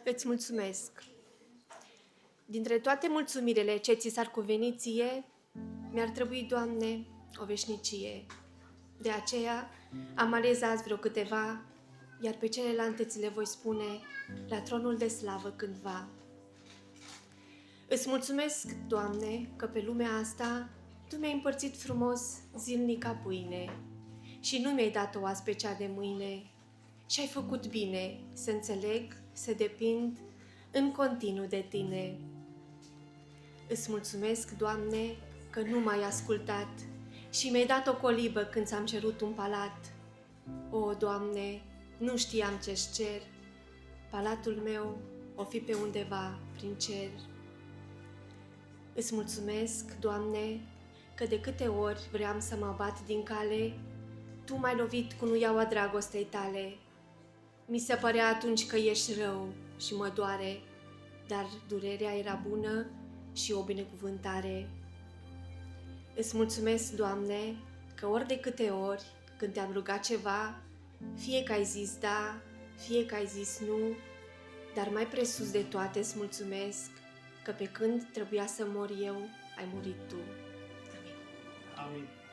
Îți mulțumesc. Dintre toate mulțumirile ce ți s-ar cuveni ție, mi-ar trebui, Doamne, o veșnicie. De aceea am ales azi vreo câteva, iar pe celelalte ți le voi spune la tronul de slavă cândva. Îți mulțumesc, Doamne, că pe lumea asta Tu mi-ai împărțit frumos zilnica pâine și nu mi-ai dat o pe cea de mâine și ai făcut bine să înțeleg, să depind în continuu de Tine. Îți mulțumesc, Doamne, că nu m-ai ascultat și mi-ai dat o colibă când ți-am cerut un palat. O, Doamne, nu știam ce-și cer, palatul meu o fi pe undeva prin cer. Îți mulțumesc, Doamne, că de câte ori vreau să mă abat din cale, Tu m-ai lovit cu nuiaua dragostei Tale. Mi se părea atunci că ești rău și mă doare, dar durerea era bună și o binecuvântare. Îți mulțumesc, Doamne, că ori de câte ori, când Te-am rugat ceva, fie că ai zis da, fie că ai zis nu, dar mai presus de toate îți mulțumesc că pe când trebuia să mor eu, ai murit Tu. Amin. Amin.